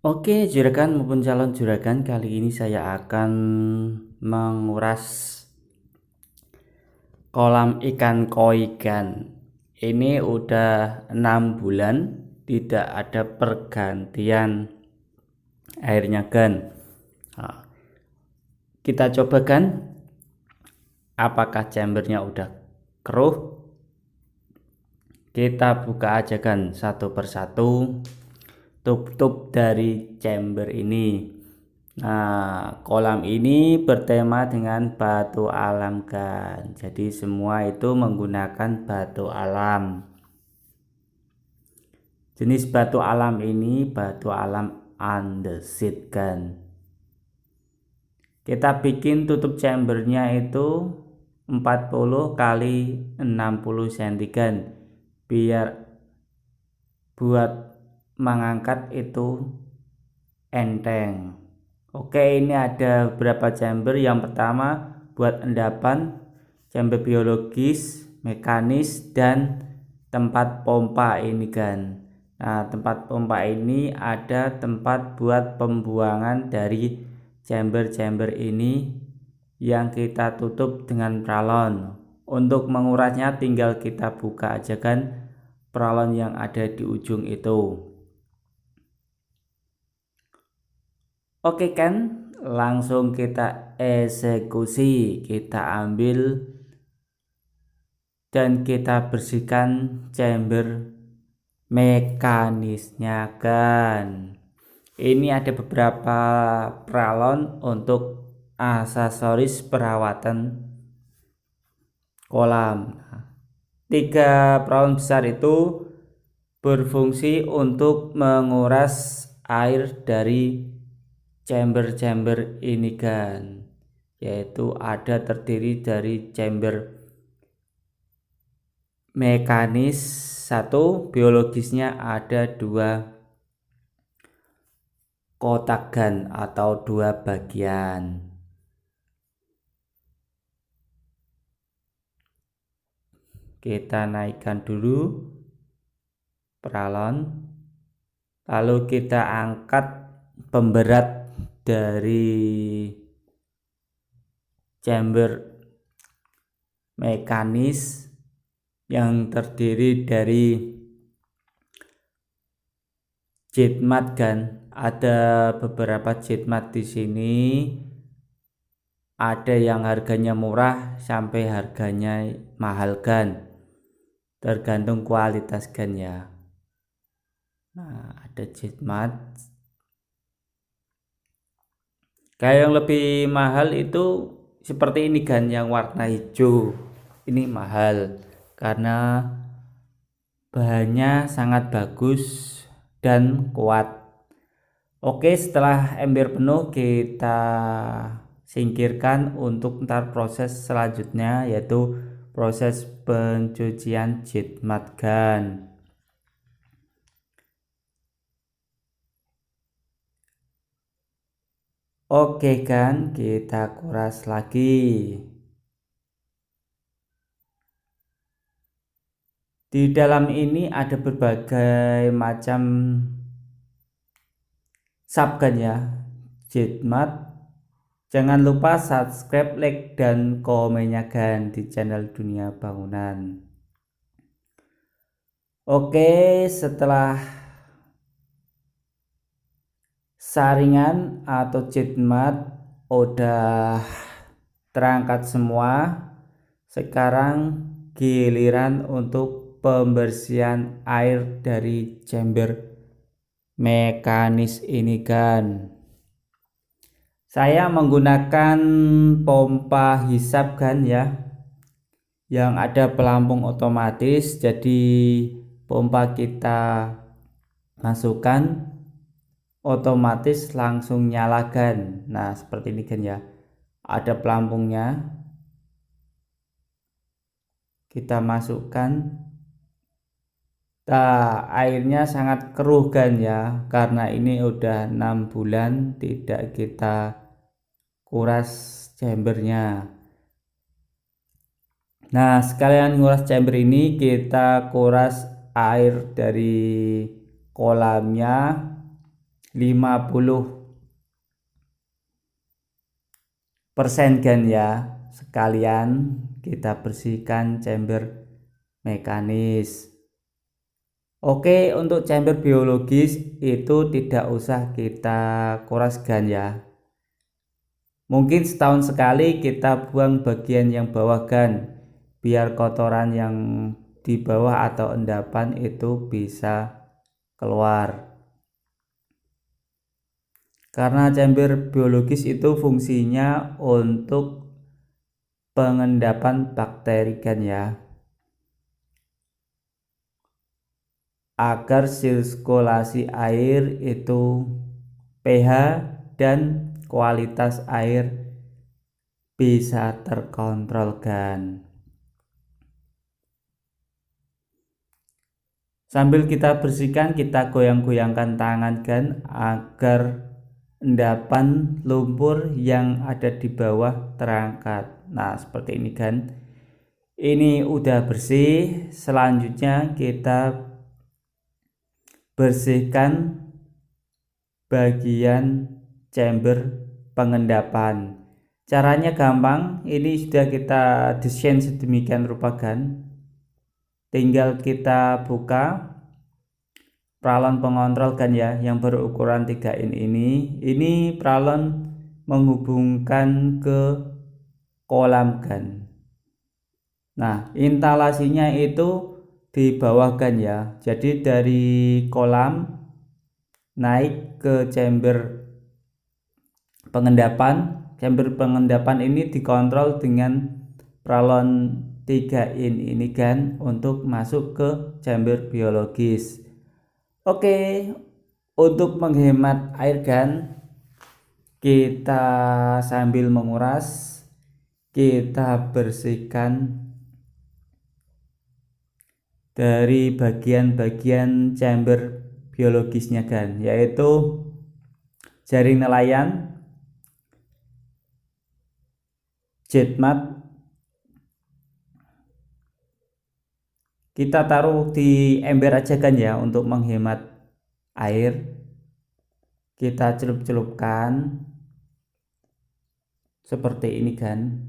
Oke, juragan maupun calon juragan, kali ini saya akan menguras kolam ikan koi gan. Ini udah 6 bulan tidak ada pergantian airnya gan. Nah, kita cobakan apakah chambernya udah keruh. Kita buka aja kan satu persatu tutup dari chamber ini. Nah, kolam ini bertema dengan batu alam kan. Jadi semua itu menggunakan batu alam. Jenis batu alam ini batu alam andesit kan. Kita bikin tutup chambernya itu 40 kali 60 cm kan. Biar buat mengangkat itu enteng. Oke, ini ada beberapa chamber. Yang pertama buat endapan, chamber biologis, mekanis, dan tempat pompa ini kan. Nah, tempat pompa ini ada tempat buat pembuangan dari chamber-chamber ini yang kita tutup dengan pralon. Untuk mengurasnya tinggal kita buka aja kan pralon yang ada di ujung itu. Oke kan, langsung kita eksekusi, kita ambil dan kita bersihkan chamber mekanisnya kan. Ini ada beberapa pralon untuk aksesoris perawatan kolam. 3 pralon besar itu berfungsi untuk menguras air dari chamber-chamber ini kan, yaitu ada terdiri dari chamber mekanis 1, biologisnya ada 2 kotak gan atau 2 bagian. Kita naikkan dulu pralon, lalu kita angkat pemberat dari chamber mekanis yang terdiri dari jitmat kan. Ada beberapa jitmat di sini, ada yang harganya murah sampai harganya mahal kan, tergantung kualitas gan ya. Nah, ada jitmat kayak yang lebih mahal itu seperti ini kan, yang warna hijau. Ini mahal karena bahannya sangat bagus dan kuat. Oke, setelah ember penuh kita singkirkan untuk ntar proses selanjutnya, yaitu proses pencucian jitmat gan. Oke kan, kita kuras lagi. Di dalam ini ada berbagai macam subgan ya, jitmat. Jangan lupa subscribe, like, dan komennya kan di channel Dunia Bangunan. Oke, setelah saringan atau jitmat udah terangkat semua, sekarang giliran untuk pembersihan air dari chamber mekanis ini kan. Saya menggunakan pompa hisap kan ya, yang ada pelampung otomatis. Jadi pompa kita masukkan otomatis langsung nyalakan. Nah, seperti ini kan ya, ada pelampungnya, kita masukkan. Nah, airnya sangat keruh kan ya, karena ini udah 6 bulan tidak kita kuras chambernya. Nah, sekalian nguras chamber ini kita kuras air dari kolamnya 50% kan ya. Sekalian kita bersihkan chamber mekanis. Oke, untuk chamber biologis itu tidak usah kita kuras gan ya. Mungkin setahun sekali kita buang bagian yang bawah gan, biar kotoran yang di bawah atau endapan itu bisa keluar. Karena chamber biologis itu fungsinya untuk pengendapan bakteri kan ya, agar sirkulasi air itu pH dan kualitas air bisa terkontrol kan. Sambil kita bersihkan, kita goyang-goyangkan tangan kan, agar endapan lumpur yang ada di bawah terangkat. Nah, seperti ini kan. Ini udah bersih. Selanjutnya kita bersihkan bagian chamber pengendapan. Caranya gampang, ini sudah kita desain sedemikian rupa kan. Tinggal kita buka pralon pengontrol kan ya, yang berukuran 3 in ini. Ini pralon menghubungkan ke kolam kan. Nah, instalasinya itu di bawah kan ya. Jadi dari kolam naik ke chamber pengendapan. Chamber pengendapan ini dikontrol dengan pralon 3 in ini kan, untuk masuk ke chamber biologis. Oke, untuk menghemat air kan, kita sambil menguras, kita bersihkan dari bagian-bagian chamber biologisnya kan, yaitu jaring nelayan, jet mat. Kita taruh di ember aja kan ya, untuk menghemat air. Kita celup-celupkan seperti ini kan,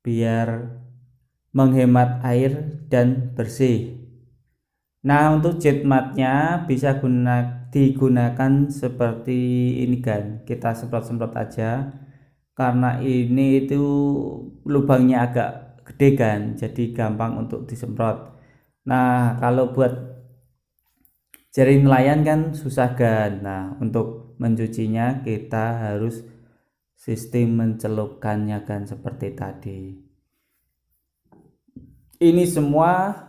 biar menghemat air dan bersih. Nah, untuk jet matnya bisa digunakan seperti ini kan, kita semprot-semprot aja, karena ini itu lubangnya agak gede kan, jadi gampang untuk disemprot. Nah, kalau buat jaring nelayan kan susah kan. Nah, untuk mencucinya kita harus sistem mencelupkannya kan, seperti tadi. Ini semua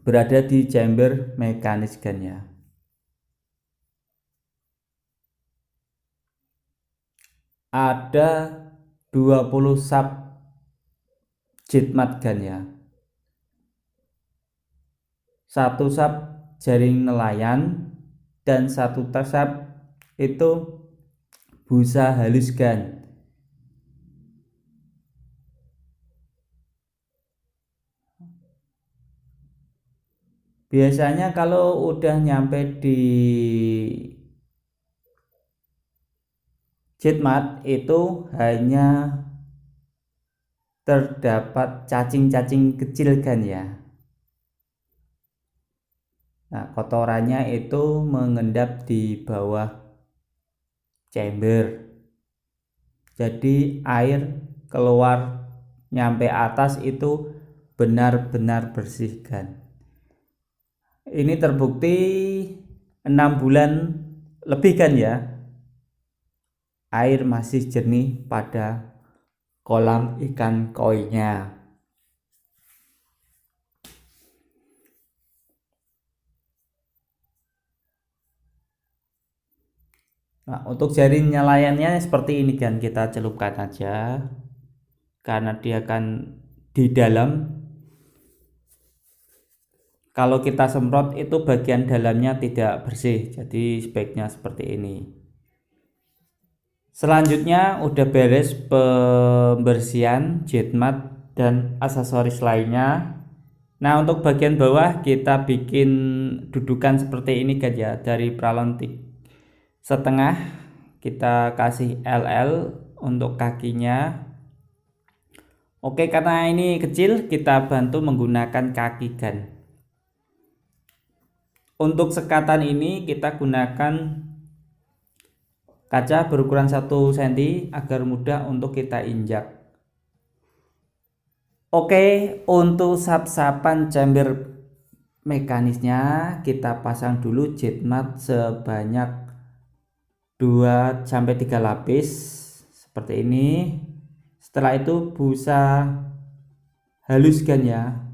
berada di chamber mekanis kan ya. Ada 20 sub jet mat kan ya. 1 sub jaring nelayan dan 1 sub itu busa halus kan. Biasanya kalau udah nyampe di jet mat itu hanya terdapat cacing-cacing kecil kan ya. Nah, kotorannya itu mengendap di bawah chamber. Jadi air keluar nyampe atas itu benar-benar bersih kan. Ini terbukti 6 bulan lebih kan ya, air masih jernih pada kolam ikan koinya. Nah, untuk jaring nelayannya seperti ini kan, kita celupkan aja karena dia kan di dalam. Kalau kita semprot itu bagian dalamnya tidak bersih, jadi sebaiknya seperti ini. Selanjutnya udah beres pembersihan jet mat dan aksesoris lainnya. Nah, untuk bagian bawah kita bikin dudukan seperti ini kan ya, dari pralon setengah kita kasih LL untuk kakinya. Oke, karena ini kecil kita bantu menggunakan kaki gan. Untuk sekatan ini kita gunakan kaca berukuran 1 cm agar mudah untuk kita injak. Oke, untuk sap-sapan chamber mekanisnya kita pasang dulu jetmat sebanyak 2-3 lapis seperti ini. Setelah itu busa halus kan ya.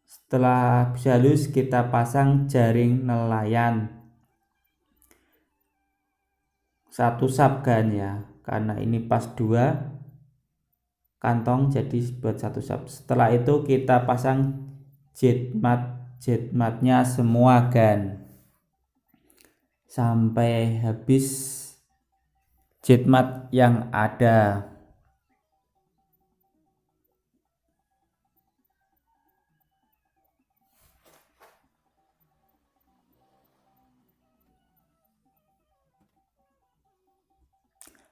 Setelah busa halus kita pasang jaring nelayan 1 sap kan ya, karena ini pas 2 kantong jadi buat 1 sap. Setelah itu kita pasang jetmatnya semua kan sampai habis jetmat yang ada.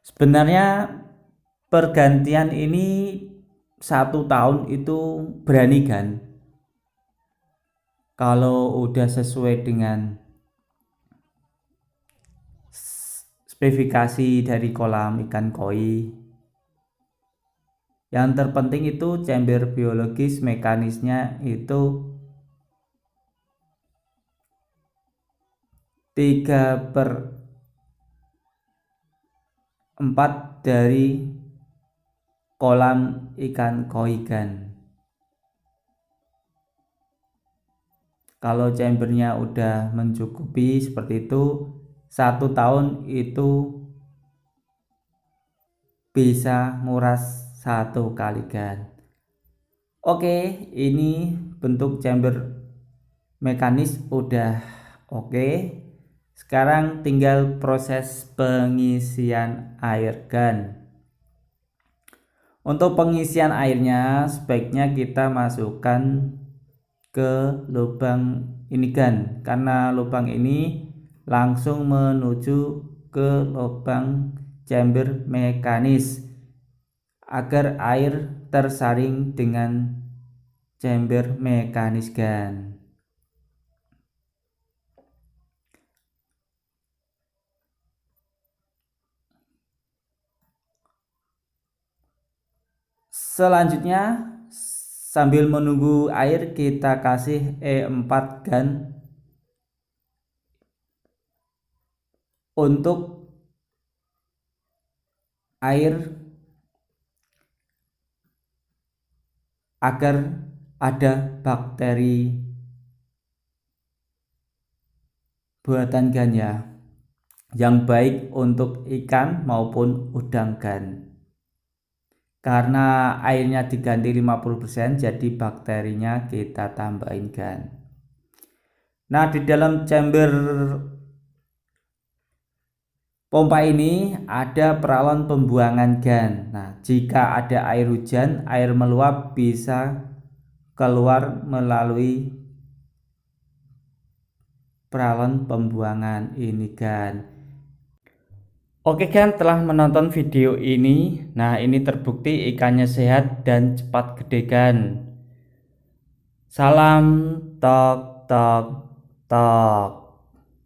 Sebenarnya pergantian ini 1 tahun itu berani kan, kalau udah sesuai dengan spesifikasi dari kolam ikan koi. Yang terpenting itu chamber biologis mekanisnya itu 3/4 dari kolam ikan koi kan. Kalau chambernya udah mencukupi seperti itu, 1 tahun itu bisa nguras 1 kali kan. Oke, ini bentuk chamber mekanis udah oke. Sekarang tinggal proses pengisian air gan. Untuk pengisian airnya sebaiknya kita masukkan ke lubang ini gan, karena lubang ini langsung menuju ke lubang chamber mekanis agar air tersaring dengan chamber mekanis gan. Selanjutnya sambil menunggu air kita kasih E4 gan untuk air agar ada bakteri buatan gan ya, yang baik untuk ikan maupun udang gan. Karena airnya diganti 50%, jadi bakterinya kita tambahin gan. Nah, di dalam chamber pompa ini ada peralon pembuangan gan. Nah, jika ada air hujan, air meluap bisa keluar melalui peralon pembuangan ini gan. Oke kan, telah menonton video ini. Nah, ini terbukti ikannya sehat dan cepat gede kan. Salam tok tok tok.